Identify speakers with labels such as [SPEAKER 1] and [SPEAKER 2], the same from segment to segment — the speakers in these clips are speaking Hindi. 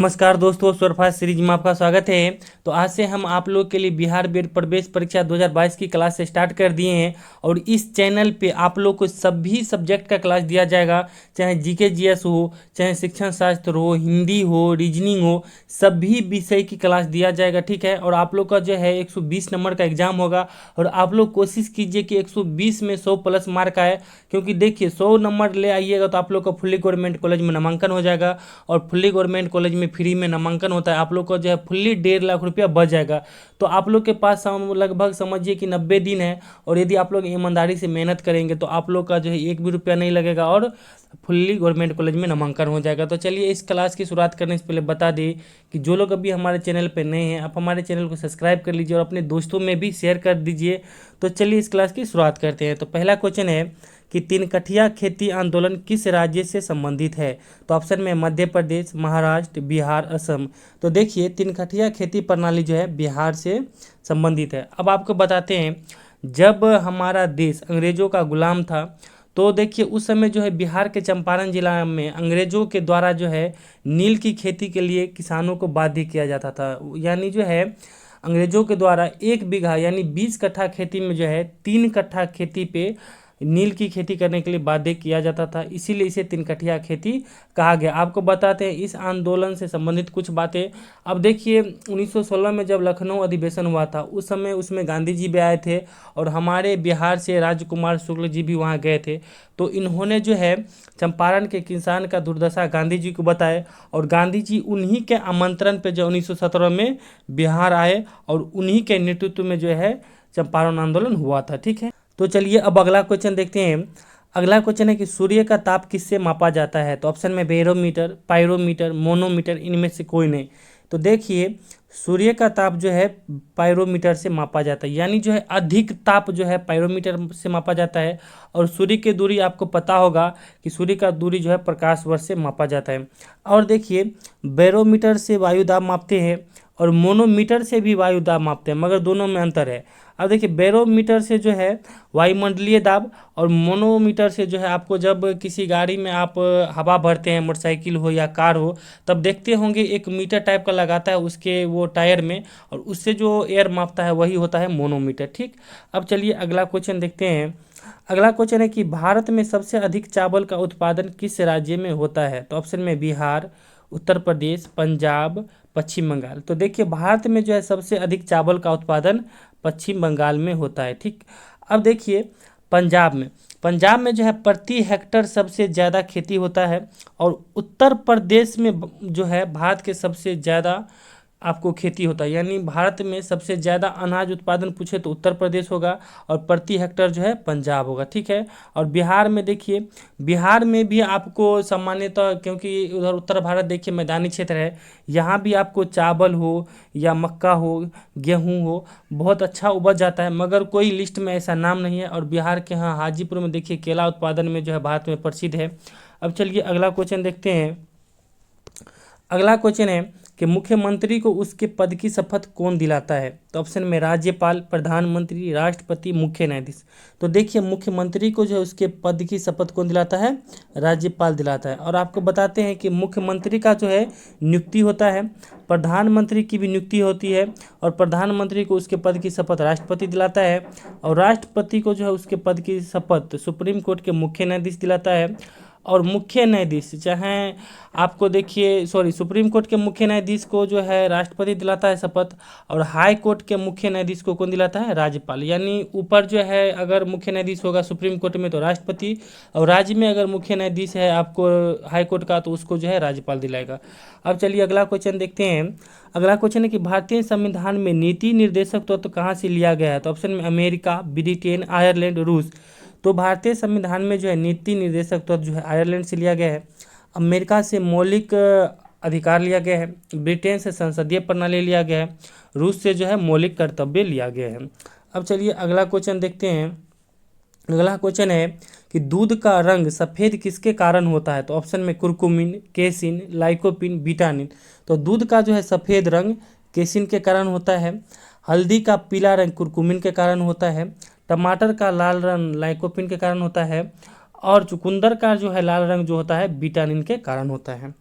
[SPEAKER 1] नमस्कार दोस्तों, सुपरफास्ट सीरीज में आपका स्वागत है। तो आज से हम आप लोग के लिए बिहार बोर्ड प्रवेश परीक्षा 2022 की क्लास से स्टार्ट कर दिए हैं और इस चैनल पे आप लोग को सभी सब्जेक्ट का क्लास दिया जाएगा, चाहे जीके जीएस हो, चाहे शिक्षण शास्त्र हो, हिंदी हो, रीजनिंग हो, सभी विषय की क्लास दिया जाएगा। ठीक है। और आप लोग का जो है 120 नंबर का एग्जाम होगा और आप लोग कोशिश कीजिए कि 120 में 100 प्लस मार्क आए, क्योंकि देखिए 100 नंबर ले आइएगा तो आप लोग का फुल्ली गवर्नमेंट कॉलेज में नामांकन हो जाएगा और फुल्ली गवर्नमेंट कॉलेज में फ्री में नामांकन होता है। आप लोग को जो है फुल्ली 1.5 लाख रुपया बच जाएगा। तो आप लोग के पास लगभग समझिए कि 90 दिन है और यदि आप लोग ईमानदारी से मेहनत करेंगे तो आप लोग का जो है 1 भी रुपया नहीं लगेगा और फुल्ली गवर्नमेंट कॉलेज में नामांकन हो जाएगा। तो चलिए इस क्लास की शुरुआत करने से पहले बता दें कि जो लोग अभी हमारे चैनल पर नए हैं, आप हमारे चैनल को सब्सक्राइब कर लीजिए और अपने दोस्तों में भी शेयर कर दीजिए। तो चलिए इस क्लास की शुरुआत करते हैं। तो पहला क्वेश्चन है कि तीन कठिया खेती आंदोलन किस राज्य से संबंधित है? तो ऑप्शन में मध्य प्रदेश, महाराष्ट्र, बिहार, असम। तो देखिए तीन कठिया खेती प्रणाली जो है बिहार से संबंधित है। अब आपको बताते हैं, जब हमारा देश अंग्रेजों का गुलाम था तो देखिए उस समय जो है बिहार के चंपारण जिला में अंग्रेजों के द्वारा जो है नील की खेती के लिए किसानों को बाध्य किया जाता था। यानी जो है अंग्रेजों के द्वारा 1 बीघा यानी 20 कट्ठा खेती में जो है 3 कट्ठा खेती पे नील की खेती करने के लिए बाध्य किया जाता था, इसीलिए इसे तीन कठिया खेती कहा गया। आपको बताते हैं इस आंदोलन से संबंधित कुछ बातें। अब देखिए 1916 में जब लखनऊ अधिवेशन हुआ था उस समय उसमें गांधी जी भी आए थे और हमारे बिहार से राजकुमार शुक्ल जी भी वहाँ गए थे। तो इन्होंने जो है चंपारण के किसान का दुर्दशा गांधी जी को बताए और गांधी जी उन्हीं के आमंत्रण पर जो 1917 में बिहार आए और उन्हीं के नेतृत्व में जो है चंपारण आंदोलन हुआ था। ठीक है। तो चलिए अब अगला क्वेश्चन देखते हैं। अगला क्वेश्चन है कि सूर्य का ताप किससे मापा जाता है? तो ऑप्शन में बैरोमीटर, पायरोमीटर, मोनोमीटर, इनमें से कोई नहीं। तो देखिए सूर्य का ताप जो है पायरोमीटर से मापा जाता है, यानी जो है अधिक ताप जो है पायरोमीटर से मापा जाता है। और सूर्य की दूरी आपको पता होगा कि सूर्य का दूरी जो है प्रकाश वर्ष से मापा जाता है। और देखिए बैरोमीटर से वायु दाब मापते हैं और मोनोमीटर से भी वायु दाब मापते हैं, मगर दोनों में अंतर है। अब देखिए बैरोमीटर से जो है वायुमंडलीय दाब और मोनोमीटर से जो है आपको जब किसी गाड़ी में आप हवा भरते हैं, मोटरसाइकिल हो या कार हो, तब देखते होंगे एक मीटर टाइप का लगाता है उसके वो टायर में और उससे जो एयर मापता है वही होता है मोनोमीटर। ठीक। अब चलिए अगला क्वेश्चन देखते हैं। अगला क्वेश्चन है कि भारत में सबसे अधिक चावल का उत्पादन किस राज्य में होता है? तो ऑप्शन में बिहार, उत्तर प्रदेश, पंजाब, पश्चिम बंगाल। तो देखिए भारत में जो है सबसे अधिक चावल का उत्पादन पश्चिम बंगाल में होता है। ठीक। अब देखिए पंजाब में जो है प्रति हेक्टर सबसे ज़्यादा खेती होता है और उत्तर प्रदेश में जो है भारत के सबसे ज़्यादा आपको खेती होता है। यानी भारत में सबसे ज़्यादा अनाज उत्पादन पूछे तो उत्तर प्रदेश होगा और प्रति हेक्टर जो है पंजाब होगा। ठीक है। और बिहार में देखिए बिहार में भी आपको सामान्यतः, क्योंकि उधर उत्तर भारत देखिए मैदानी क्षेत्र है, यहाँ भी आपको चावल हो या मक्का हो, गेहूँ हो, बहुत अच्छा उपज जाता है, मगर कोई लिस्ट में ऐसा नाम नहीं है। और बिहार के यहाँ हाजीपुर में देखिए केला उत्पादन में जो है भारत में प्रसिद्ध है। अब चलिए अगला क्वेश्चन देखते हैं। अगला क्वेश्चन है कि मुख्यमंत्री को उसके पद की शपथ कौन दिलाता है? तो ऑप्शन में राज्यपाल, प्रधानमंत्री, राष्ट्रपति, मुख्य न्यायाधीश। तो देखिए मुख्यमंत्री को जो है उसके पद की शपथ कौन दिलाता है? राज्यपाल दिलाता है। और आपको बताते हैं कि मुख्यमंत्री का जो है नियुक्ति होता है, प्रधानमंत्री की भी नियुक्ति होती है और प्रधानमंत्री को उसके पद की शपथ राष्ट्रपति दिलाता है और राष्ट्रपति को जो है उसके पद की शपथ सुप्रीम कोर्ट के मुख्य न्यायाधीश दिलाता है। और मुख्य न्यायाधीश चाहे आपको देखिए सुप्रीम कोर्ट के मुख्य न्यायाधीश को जो है राष्ट्रपति दिलाता है शपथ और हाई कोर्ट के मुख्य न्यायाधीश को कौन दिलाता है? राज्यपाल। यानी ऊपर जो है अगर मुख्य न्यायाधीश होगा सुप्रीम कोर्ट में तो राष्ट्रपति, और राज्य में अगर मुख्य न्यायाधीश है आपको हाई कोर्ट का तो उसको जो है राज्यपाल दिलाएगा। अब चलिए अगला क्वेश्चन देखते हैं। अगला क्वेश्चन है कि भारतीय संविधान में नीति निर्देशक तत्व कहाँ से लिया गया है? तो ऑप्शन में अमेरिका, ब्रिटेन, आयरलैंड, रूस। तो भारतीय संविधान में जो है नीति निर्देशक तत्व जो है आयरलैंड से लिया गया है, अमेरिका से मौलिक अधिकार लिया गया है, ब्रिटेन से संसदीय प्रणाली लिया गया है, रूस से जो है मौलिक कर्तव्य लिया गया है। अब चलिए अगला क्वेश्चन देखते हैं। अगला क्वेश्चन है कि दूध का रंग सफ़ेद किसके कारण होता है? तो ऑप्शन में कुर्कुमिन, केसिन, लाइकोपिन, विटामिन। तो दूध का जो है सफ़ेद रंग केसिन के कारण होता है, हल्दी का पीला रंग कुर्कुमिन के कारण होता है, टमाटर का लाल रंग लाइकोपिन के कारण होता है और चुकंदर का जो है लाल रंग जो होता है विटामिन के कारण होता है।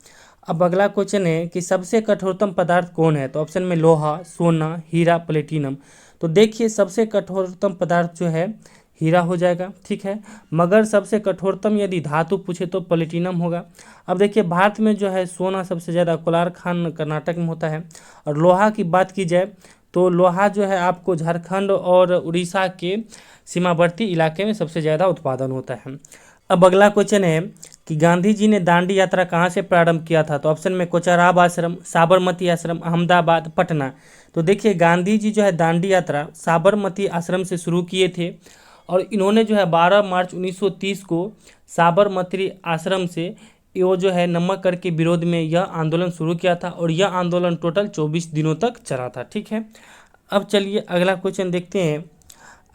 [SPEAKER 1] अब अगला क्वेश्चन है कि सबसे कठोरतम पदार्थ कौन है? तो ऑप्शन में लोहा, सोना, हीरा, प्लेटिनम। तो देखिए सबसे कठोरतम पदार्थ जो है हीरा हो जाएगा, ठीक है। मगर सबसे कठोरतम यदि धातु पूछे तो प्लेटिनम होगा। अब देखिए भारत में जो है सोना सबसे ज़्यादा कोलार खान कर्नाटक में होता है। और लोहा की बात की जाए तो लोहा जो है आपको झारखंड और उड़ीसा के सीमावर्ती इलाके में सबसे ज़्यादा उत्पादन होता है। अब अगला क्वेश्चन है कि गांधी जी ने दांडी यात्रा कहाँ से प्रारंभ किया था? तो ऑप्शन में कोचराब आश्रम, साबरमती आश्रम, अहमदाबाद, पटना। तो देखिए गांधी जी जो है दांडी यात्रा साबरमती आश्रम से शुरू किए थे और इन्होंने जो है 12 मार्च 1930 को साबरमती आश्रम से वो जो है नमक कर के विरोध में यह आंदोलन शुरू किया था और यह आंदोलन टोटल 24 दिनों तक चला था, ठीक है। अब चलिए अगला क्वेश्चन देखते हैं।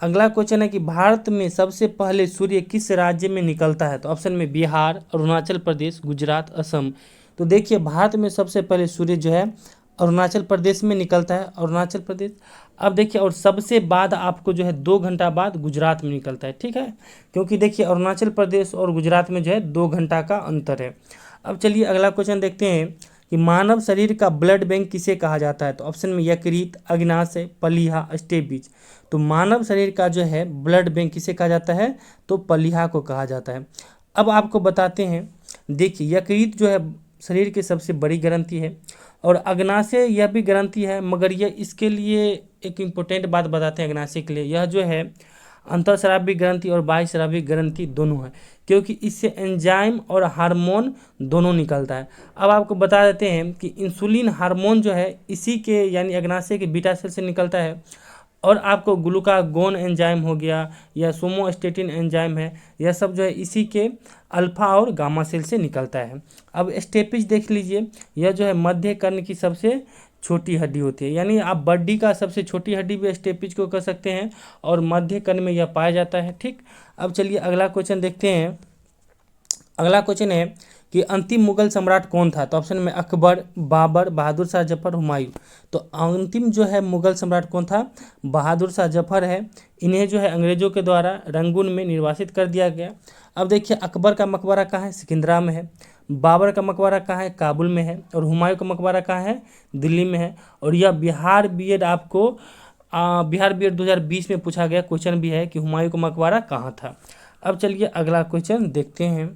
[SPEAKER 1] अगला क्वेश्चन है कि भारत में सबसे पहले सूर्य किस राज्य में निकलता है? तो ऑप्शन में बिहार, अरुणाचल प्रदेश, गुजरात, असम। तो देखिए भारत में सबसे पहले सूर्य जो है अरुणाचल प्रदेश में निकलता है, अरुणाचल प्रदेश। अब देखिए और सबसे बाद आपको जो है 2 घंटा बाद गुजरात में निकलता है, ठीक है। क्योंकि देखिए अरुणाचल प्रदेश और गुजरात में जो है 2 घंटा का अंतर है। अब चलिए अगला क्वेश्चन देखते हैं कि मानव शरीर का ब्लड बैंक किसे कहा जाता है? तो ऑप्शन में यकृत, अग्नाशय, पलीहा, स्टेपिज। तो मानव शरीर का जो है ब्लड बैंक किसे कहा जाता है? तो पलीहा को कहा जाता है। अब आपको बताते हैं, देखिए यकृत जो है शरीर की सबसे बड़ी ग्रंथि है और अग्नाशय यह भी ग्रंथि है, मगर यह इसके लिए एक इम्पोर्टेंट बात बताते हैं अग्नाशय के लिए, यह जो है अंतःस्रावी ग्रंथि और बाह्यस्रावी ग्रंथि दोनों है, क्योंकि इससे एंजाइम और हार्मोन दोनों निकलता है। अब आपको बता देते हैं कि इंसुलिन हार्मोन जो है इसी के यानी अग्नाशय के बीटा सेल से निकलता है और आपको ग्लूकागोन एंजाइम हो गया या सोमोस्टेटिन एंजाइम है, यह सब जो है इसी के अल्फा और गामा सेल से निकलता है। अब स्टेपिज देख लीजिए, यह जो है मध्य कर्ण की सबसे छोटी हड्डी होती है, यानी आप बॉडी का सबसे छोटी हड्डी भी स्टेपिज को कह सकते हैं और मध्य कर्ण में यह पाया जाता है, ठीक। अब चलिए अगला क्वेश्चन देखते हैं। अगला क्वेश्चन है कि अंतिम मुगल सम्राट कौन था? तो ऑप्शन में अकबर, बाबर, बहादुर शाह जफर, हुमायूं। तो अंतिम जो है मुगल सम्राट कौन था? बहादुर शाह जफर है। इन्हें जो है अंग्रेजों के द्वारा रंगून में निर्वासित कर दिया गया। अब देखिए अकबर का मकबरा कहाँ है? सिकंदरा में है। बाबर का मकबरा कहाँ है? काबुल में है। और हुमायूं का मकबरा कहाँ है? दिल्ली में है। और यह बिहार बीएड आपको बिहार बीएड 2020 में पूछा गया क्वेश्चन भी है कि हुमायूं का मकबरा कहाँ था। अब चलिए अगला क्वेश्चन देखते हैं।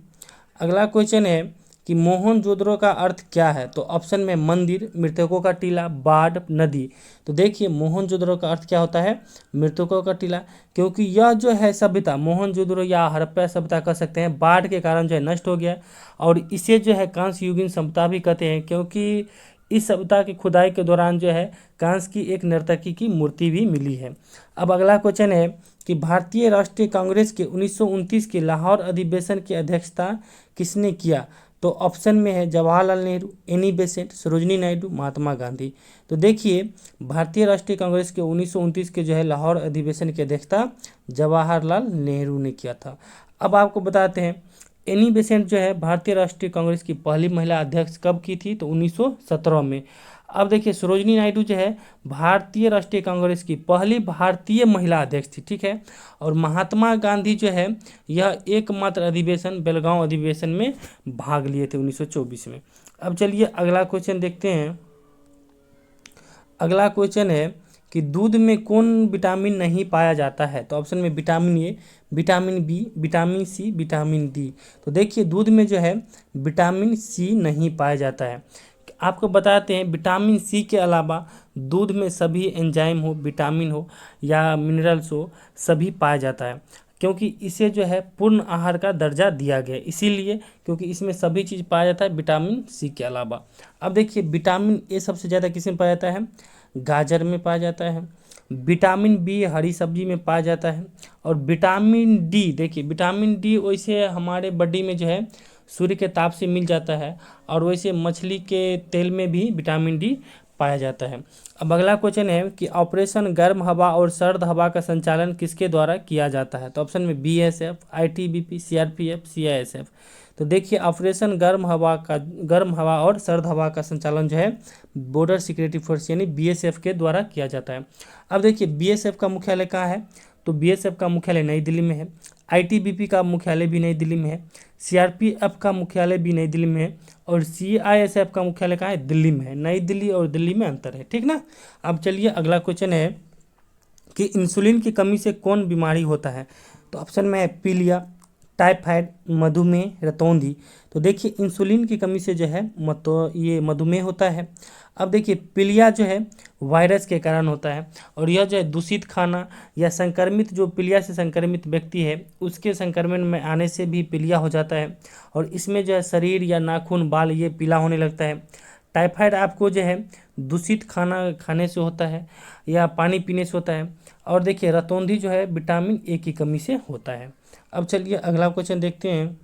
[SPEAKER 1] अगला क्वेश्चन है कि मोहनजोदड़ो का अर्थ क्या है? तो ऑप्शन में मंदिर, मृतकों का टीला, बाढ़, नदी। तो देखिए मोहनजोदड़ो का अर्थ क्या होता है? मृतकों का टीला, क्योंकि यह जो है सभ्यता मोहनजोदड़ो या हड़प्पा सभ्यता कह सकते हैं, बाढ़ के कारण जो है नष्ट हो गया और इसे जो है कांस्य युगीन सभ्यता भी कहते हैं, क्योंकि इस सभ्यता की खुदाई के दौरान जो है कांस्य की एक नर्तकी की मूर्ति भी मिली है। अब अगला क्वेश्चन है कि भारतीय राष्ट्रीय कांग्रेस के 1929 के लाहौर अधिवेशन की अध्यक्षता किसने किया? तो ऑप्शन में है जवाहरलाल नेहरू, एनी बेसेंट, सरोजिनी नायडू, महात्मा गांधी। तो देखिए भारतीय राष्ट्रीय कांग्रेस के 1929 के जो है लाहौर अधिवेशन की अध्यक्षता जवाहरलाल नेहरू ने किया था। अब आपको बताते हैं एनी बेसेंट जो है भारतीय राष्ट्रीय कांग्रेस की पहली महिला अध्यक्ष कब की थी? तो 1917 में। अब देखिए सरोजिनी नायडू जो है भारतीय राष्ट्रीय कांग्रेस की पहली भारतीय महिला अध्यक्ष थी, ठीक है। और महात्मा गांधी जो है यह एकमात्र अधिवेशन बेलगांव अधिवेशन में भाग लिए थे 1924 में। अब चलिए अगला क्वेश्चन देखते हैं। अगला क्वेश्चन है कि दूध में कौन विटामिन नहीं पाया जाता है? तो ऑप्शन में vitamin A, vitamin B, vitamin C, vitamin D. तो देखिए दूध में जो है विटामिन सी नहीं पाया जाता है। आपको बताते हैं विटामिन सी के अलावा दूध में सभी एंजाइम हो, विटामिन हो या मिनरल्स हो, सभी पाया जाता है, क्योंकि इसे जो है पूर्ण आहार का दर्जा दिया गया है, इसीलिए क्योंकि इसमें सभी चीज़ पाया जाता है विटामिन सी के अलावा। अब देखिए विटामिन ए सबसे ज़्यादा किस में पाया जाता है? गाजर में पाया जाता है। विटामिन बी हरी सब्जी में पाया जाता है। और विटामिन डी, देखिए विटामिन डी वैसे हमारे बॉडी में जो है सूर्य के ताप से मिल जाता है और वैसे मछली के तेल में भी विटामिन डी पाया जाता है। अब अगला क्वेश्चन है कि ऑपरेशन गर्म हवा और सर्द हवा का संचालन किसके द्वारा किया जाता है? तो ऑप्शन में बीएसएफ, आईटीबीपी, सीआरपीएफ, सीआईएसएफ। तो देखिए ऑपरेशन गर्म हवा और सर्द हवा का संचालन जो है बॉर्डर सिक्योरिटी फोर्स यानी बीएसएफ के द्वारा किया जाता है। अब देखिए बीएसएफ का मुख्यालय कहाँ है? तो बीएसएफ का मुख्यालय नई दिल्ली में है। आईटीबीपी का मुख्यालय भी नई दिल्ली में है, सीआरपीएफ का मुख्यालय भी नई दिल्ली में है, और सीआईएसएफ का मुख्यालय कहाँ है? दिल्ली में है। नई दिल्ली और दिल्ली में अंतर है, ठीक ना। अब चलिए अगला क्वेश्चन है कि इंसुलिन की कमी से कौन बीमारी होता है? तो ऑप्शन में है पीलिया, टाइफाइड, मधुमेह, रतौंधी। तो देखिए इंसुलिन की कमी से जो है ये मधुमेह होता है। अब देखिए पीलिया जो है वायरस के कारण होता है, और यह जो है दूषित खाना या संक्रमित, जो पीलिया से संक्रमित व्यक्ति है उसके संक्रमण में आने से भी पीलिया हो जाता है, और इसमें जो है शरीर या नाखून, बाल ये पीला होने लगता है। टाइफाइड आपको जो है दूषित खाना खाने से होता है या पानी पीने से होता है। और देखिए रतौंधी जो है विटामिन ए की कमी से होता है। अब चलिए अगला क्वेश्चन देखते हैं।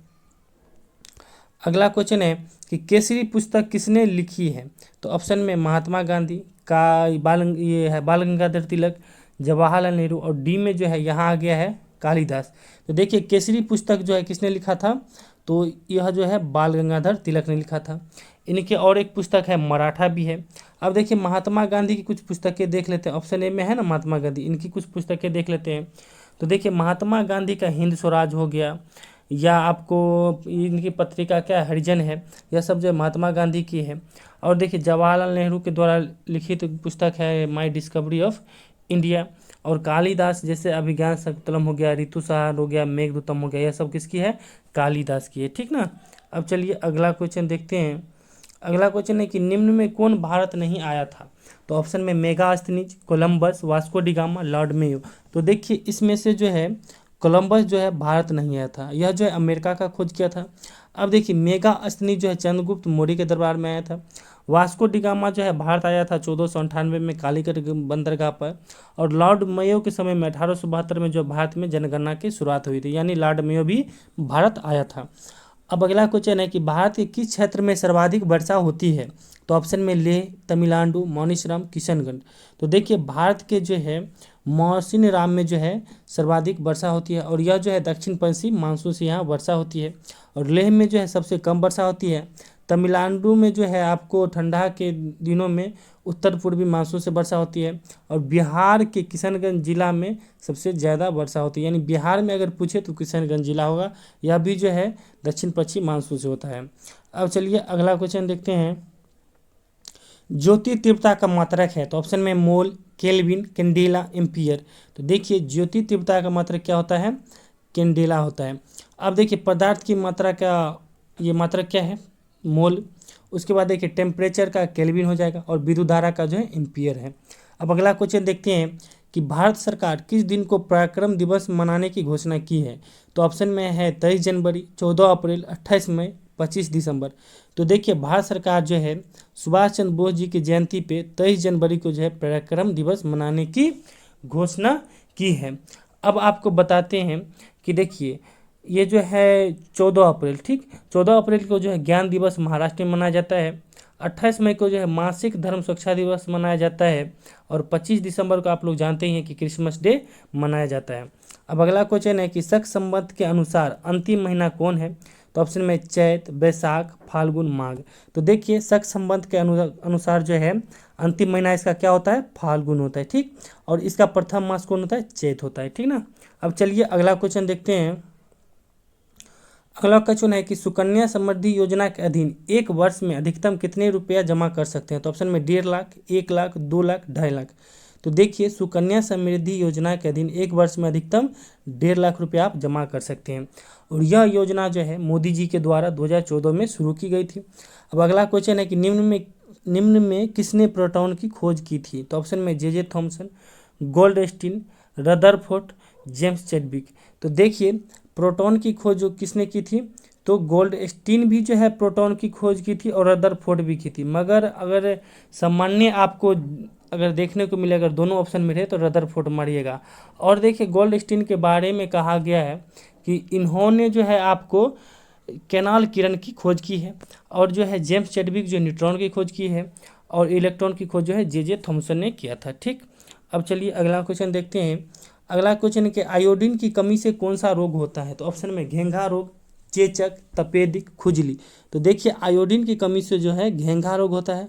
[SPEAKER 1] अगला क्वेश्चन है कि केसरी पुस्तक किसने लिखी है? तो ऑप्शन में महात्मा गांधी का, ये है बाल गंगाधर तिलक, जवाहरलाल नेहरू, और डी में जो है यहाँ आ गया है कालिदास। तो देखिए केसरी पुस्तक जो है किसने लिखा था? तो यह जो है बाल गंगाधर तिलक ने लिखा था। इनके और एक पुस्तक है मराठा भी है। अब देखिए महात्मा गांधी की कुछ पुस्तकें देख लेते हैं। ऑप्शन ए में है ना महात्मा गांधी, इनकी कुछ पुस्तकें देख लेते हैं। तो देखिए महात्मा गांधी का हिंद स्वराज हो गया, या आपको इनकी पत्रिका क्या है? हरिजन है। यह सब जो महात्मा गांधी की है। और देखिए जवाहरलाल नेहरू के द्वारा लिखित पुस्तक है माई डिस्कवरी ऑफ इंडिया। और कालिदास जैसे अभिज्ञान शाकुंतलम हो गया, ऋतुसंहार हो गया, मेघदूतम हो गया, यह सब किसकी है? कालिदास की है, ठीक ना। अब चलिए अगला क्वेश्चन देखते हैं। अगला क्वेश्चन है कि निम्न में कौन भारत नहीं आया था? तो ऑप्शन में Megasthenes, Columbus, Vasco da Gama, Lord Mayo. तो देखिए इसमें से जो है कोलंबस जो है भारत नहीं आया था, यह जो है अमेरिका का खोज किया था। अब देखिए मेगास्थनीज जो है चंद्रगुप्त मौर्य के दरबार में आया था। वास्को डिगामा जो है भारत आया था 1498 में कालीकट बंदरगाह पर। और लॉर्ड मेयो के समय में 1872 में जो भारत में जनगणना की शुरुआत हुई थी, यानी लॉर्ड मेयो भी भारत आया था। अब अगला क्वेश्चन है कि भारत के किस क्षेत्र में सर्वाधिक वर्षा होती है? तो ऑप्शन में लेह, तमिलनाडु, मौनीश्रम, किशनगंज। तो देखिए भारत के जो है मौसिनराम में जो है सर्वाधिक वर्षा होती है, और यह जो है दक्षिण पश्चिम मानसून से यहाँ वर्षा होती है। और लेह में जो है सबसे कम वर्षा होती है। तमिलनाडु में जो है आपको ठंडा के दिनों में उत्तर पूर्वी मानसून से वर्षा होती है। और बिहार के किशनगंज जिला में सबसे ज़्यादा वर्षा होती है, यानी बिहार में अगर पूछे तो किशनगंज जिला होगा। यह भी जो है दक्षिण पश्चिम मानसून से होता है। अब चलिए अगला क्वेश्चन देखते हैं। ज्योति तीव्रता का मात्रक है? तो ऑप्शन में मोल, केल्विन, कैंडेला, एम्पियर। तो देखिए ज्योति तीव्रता का मात्रक क्या होता है? कैंडेला होता है। अब देखिए पदार्थ की मात्रा का ये मात्रक क्या है? मोल। उसके बाद देखिए टेम्परेचर का केल्विन हो जाएगा, और विद्युत धारा का जो है एम्पियर है। अब अगला क्वेश्चन देखते हैं कि भारत सरकार किस दिन को पराक्रम दिवस मनाने की घोषणा की है? तो ऑप्शन में है 23 जनवरी, 14 अप्रैल, 28 मई, 25 दिसंबर। तो देखिए भारत सरकार जो है सुभाष चंद्र बोस जी की जयंती पे 23 जनवरी को जो है पराक्रम दिवस मनाने की घोषणा की है। अब आपको बताते हैं कि देखिए ये जो है 14 अप्रैल, ठीक, 14 अप्रैल को जो है ज्ञान दिवस महाराष्ट्र में मनाया जाता है। 28 मई को जो है मासिक धर्म सुरक्षा दिवस मनाया जाता है। और 25 दिसंबर को आप लोग जानते ही हैं कि क्रिसमस डे मनाया जाता है। अब अगला क्वेश्चन है कि शक संवत के अनुसार अंतिम महीना कौन है? तो ऑप्शन में चैत, बैसाख, फाल्गुन, माघ। तो देखिए शक संवत के अनुसार जो है अंतिम महीना इसका क्या होता है? फाल्गुन होता है, ठीक। और इसका प्रथम मास कौन होता है? चैत होता है, ठीक ना। अब चलिए अगला क्वेश्चन देखते हैं। अगला क्वेश्चन है कि सुकन्या समृद्धि योजना के अधीन एक वर्ष में अधिकतम कितने रुपया जमा कर सकते हैं? तो ऑप्शन में 1.5 लाख, 1 लाख, 2 लाख, 2.5 लाख। तो देखिए सुकन्या समृद्धि योजना के अधीन एक वर्ष में अधिकतम 1.5 लाख रुपया आप जमा कर सकते हैं। और यह योजना जो है मोदी जी के द्वारा 2014 में शुरू की गई थी। अब अगला क्वेश्चन है कि निम्न में किसने प्रोटॉन की खोज की थी? तो ऑप्शन में J Thomson, Goldstein, Rutherford, James Chadwick. तो देखिए प्रोटॉन की खोज जो किसने की थी? तो गोल्डस्टीन भी जो है प्रोटॉन की खोज की थी, और रदरफोर्ड भी की थी। मगर अगर सामान्य आपको अगर देखने को मिले, अगर दोनों ऑप्शन में रहे तो रदरफोर्ड मारिएगा। और देखिए गोल्डस्टीन के बारे में कहा गया है कि इन्होंने जो है आपको कैनाल किरण की खोज की है। और जो है जेम्स चैडविक जो न्यूट्रॉन की खोज की है। और इलेक्ट्रॉन की खोज जो है जे थॉमसन ने किया था, ठीक। अब चलिए अगला क्वेश्चन देखते हैं। अगला क्वेश्चन है कि आयोडीन की कमी से कौन सा रोग होता है? तो ऑप्शन में घेंघा रोग, चेचक, तपेदिक, खुजली। तो देखिए आयोडीन की कमी से जो है घेंघा रोग होता है,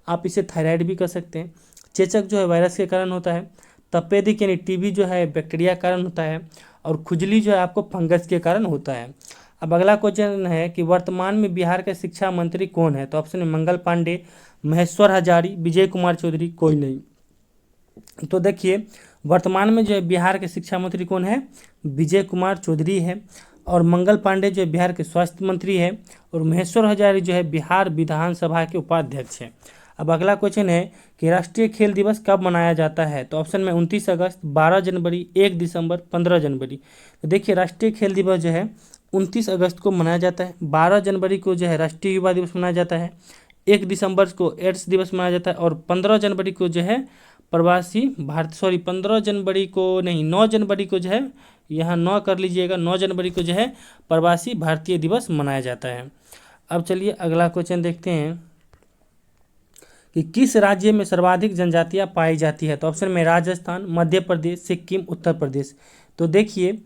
[SPEAKER 1] आप इसे थायराइड भी कर सकते हैं। चेचक जो है वायरस के कारण होता है। तपेदिक यानी टीबी जो है बैक्टीरिया के कारण होता है। और खुजली जो है आपको फंगस के कारण होता है। अब अगला क्वेश्चन है कि वर्तमान में बिहार के शिक्षा मंत्री कौन है? तो ऑप्शन में मंगल पांडे, महेश्वर हजारी, विजय कुमार चौधरी, कोई नहीं। तो देखिए वर्तमान में जो है बिहार के शिक्षा मंत्री कौन है? विजय कुमार चौधरी है। और मंगल पांडे जो है बिहार के स्वास्थ्य मंत्री है। और महेश्वर हजारी जो है बिहार विधानसभा के उपाध्यक्ष है। अब अगला क्वेश्चन है कि राष्ट्रीय खेल दिवस कब मनाया जाता है? तो ऑप्शन में 29 अगस्त, 12 जनवरी, 1 दिसंबर, 15 जनवरी। तो देखिए राष्ट्रीय खेल दिवस जो है 29 अगस्त को मनाया जाता है, 12 जनवरी को जो है राष्ट्रीय युवा दिवस मनाया जाता है, 1 दिसंबर को एड्स दिवस मनाया जाता है, और 15 जनवरी को जो है प्रवासी भारत 15 जनवरी को नहीं, 9 जनवरी को जो है, यहाँ 9 कर लीजिएगा, 9 जनवरी को जो है प्रवासी भारतीय दिवस मनाया जाता है। अब चलिए अगला क्वेश्चन देखते हैं कि किस राज्य में सर्वाधिक जनजातियाँ पाई जाती है? तो ऑप्शन में राजस्थान, मध्य प्रदेश, सिक्किम, उत्तर प्रदेश। तो देखिए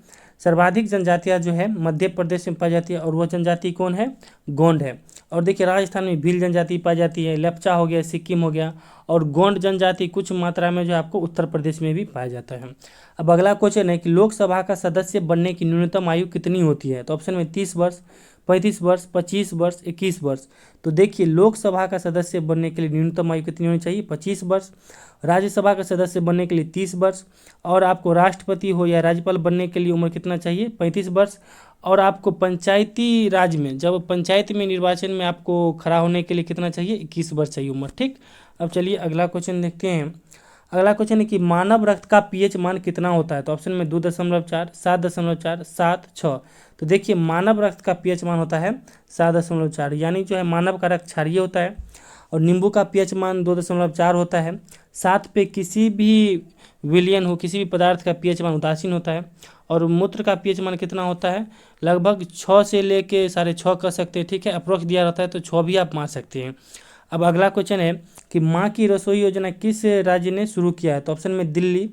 [SPEAKER 1] सर्वाधिक जनजातियाँ जो है मध्य प्रदेश में पाई जाती है, और वह जनजाति कौन है? गोंड है। और देखिए राजस्थान में भील जनजाति पाई जाती है, लेप्चा हो गया, सिक्किम हो गया, और गोंड जनजाति कुछ मात्रा में जो आपको उत्तर प्रदेश में भी पाया जाता है। अब अगला क्वेश्चन है कि लोकसभा का सदस्य बनने की न्यूनतम आयु कितनी होती है? तो ऑप्शन में 30 वर्ष, 35 वर्ष, 25 वर्ष, 21 वर्ष। तो देखिए लोकसभा का सदस्य बनने के लिए न्यूनतम आयु कितनी होनी चाहिए? 25 वर्ष। राज्यसभा का सदस्य बनने के लिए 30 वर्ष। और आपको राष्ट्रपति हो या राज्यपाल बनने के लिए उम्र कितना चाहिए? 35 वर्ष। और आपको पंचायती राज में, जब पंचायत में निर्वाचन में आपको खड़ा होने के लिए कितना चाहिए? 21 वर्ष चाहिए उम्र। ठीक। अब चलिए अगला क्वेश्चन देखते हैं। अगला क्वेश्चन है कि मानव रक्त का पीएच मान कितना होता है? तो ऑप्शन में 2.4, 7.4, 7, 6। तो देखिए मानव रक्त का पीएच मान होता है 7.4, यानी जो है मानव का रक्त क्षारीय होता है। और नींबू का पीएच मान 2.4 होता है। 7 पे किसी भी विलयन हो, किसी भी पदार्थ का पीएच मान उदासीन होता है। और मूत्र का पीएच मान कितना होता है? लगभग 6 से लेके 6.5 कर सकते हैं। ठीक है, अप्रोक्स दिया रहता है तो 6 भी आप मान सकते हैं। अब अगला क्वेश्चन है कि माँ की रसोई योजना किस राज्य ने शुरू किया है? तो ऑप्शन में दिल्ली,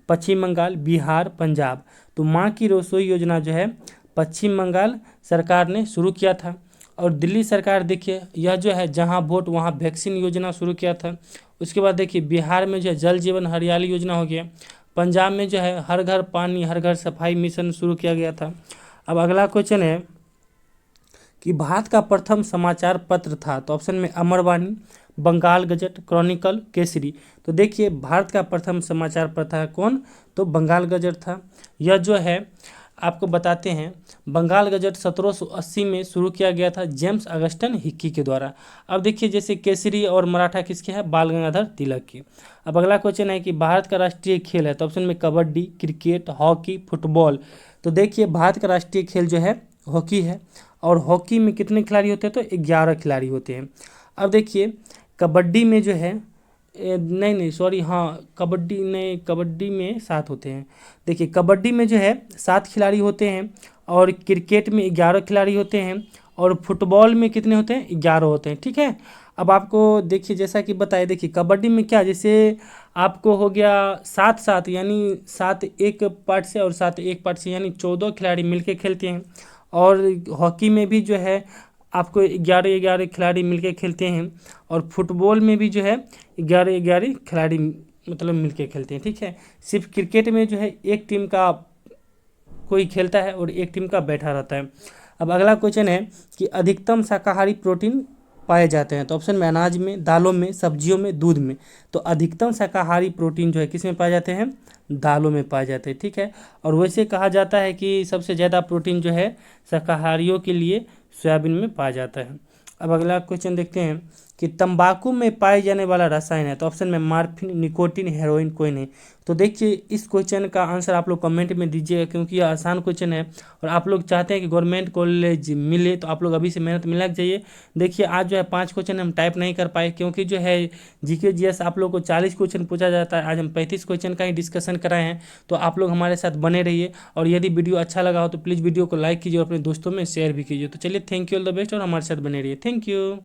[SPEAKER 1] पश्चिम बंगाल, बिहार, पंजाब। तो माँ की रसोई योजना जो है पश्चिम बंगाल सरकार ने शुरू किया था। और दिल्ली सरकार देखिए यह जो है जहाँ वोट वहाँ वैक्सीन योजना शुरू किया था। उसके बाद देखिए बिहार में जो है जल जीवन हरियाली योजना हो गया। पंजाब में जो है हर घर पानी हर घर सफाई मिशन शुरू किया गया था। अब अगला क्वेश्चन है कि भारत का प्रथम समाचार पत्र था? तो ऑप्शन में अमरवाणी, बंगाल गजट, क्रॉनिकल, केसरी। तो देखिए भारत का प्रथम समाचार पत्र था कौन? तो बंगाल गजट था। यह जो है आपको बताते हैं बंगाल गजट 1780 में शुरू किया गया था जेम्स अगस्टन हिक्की के द्वारा। अब देखिए जैसे केसरी और मराठा किसके है? बाल गंगाधर तिलक की। अब अगला क्वेश्चन है कि भारत का राष्ट्रीय खेल है? तो ऑप्शन में कबड्डी, क्रिकेट, हॉकी, फुटबॉल। तो देखिए भारत का राष्ट्रीय खेल जो है हॉकी है। और हॉकी में कितने खिलाड़ी होते हैं? तो 11 खिलाड़ी होते हैं। अब देखिए कबड्डी में जो है नहीं सॉरी, हाँ कबड्डी में 7 होते हैं। देखिए कबड्डी में जो है 7 खिलाड़ी होते हैं। और क्रिकेट में 11 खिलाड़ी होते हैं। और फुटबॉल में कितने होते हैं? 11 होते हैं। ठीक है। अब आपको देखिए जैसा कि बताए, देखिए कबड्डी में क्या, जैसे आपको हो गया 7-7, यानी 7 एक पार्ट से और 7 एक पार्ट से, यानी 14 खिलाड़ी मिलके खेलते हैं। और हॉकी में भी जो है आपको 11-11 खिलाड़ी मिलके खेलते हैं। और फुटबॉल में भी जो है 11-11 खिलाड़ी मतलब मिलके खेलते हैं। ठीक है। सिर्फ क्रिकेट में जो है एक टीम का कोई खेलता है और एक टीम का बैठा रहता है। अब अगला क्वेश्चन है कि अधिकतम शाकाहारी प्रोटीन पाए जाते हैं? तो ऑप्शन में अनाज में, दालों में, सब्जियों में, दूध में। तो अधिकतम शाकाहारी प्रोटीन जो है किस में पाए जाते हैं? दालों में पाए जाते हैं। ठीक है। और वैसे कहा जाता है कि सबसे ज़्यादा प्रोटीन जो है शाकाहारियों के लिए सोयाबीन में पाया जाता है। अब अगला क्वेश्चन देखते हैं कि तंबाकू में पाए जाने वाला रसायन है? तो ऑप्शन में मार्फिन, निकोटिन, हेरोइन, कोई नहीं। तो देखिए इस क्वेश्चन का आंसर आप लोग कमेंट में दीजिएगा, क्योंकि यह आसान क्वेश्चन है और आप लोग चाहते हैं कि गवर्नमेंट कॉलेज मिले, तो आप लोग अभी से मेहनत में लग जाइए। देखिए आज जो है 5 क्वेश्चन हम टाइप नहीं कर पाए, क्योंकि जो है जीके जीएस आप लोग को 40 क्वेश्चन पूछा जाता है। आज हम 35 क्वेश्चन का ही डिस्कशन कराए हैं। तो आप लोग हमारे साथ बने रहिए, और यदि वीडियो अच्छा लगा हो तो प्लीज़ वीडियो को लाइक कीजिए और अपने दोस्तों में शेयर भी कीजिए। तो चलिए thank you, all the best, और हमारे साथ बने रहिए। Thank you.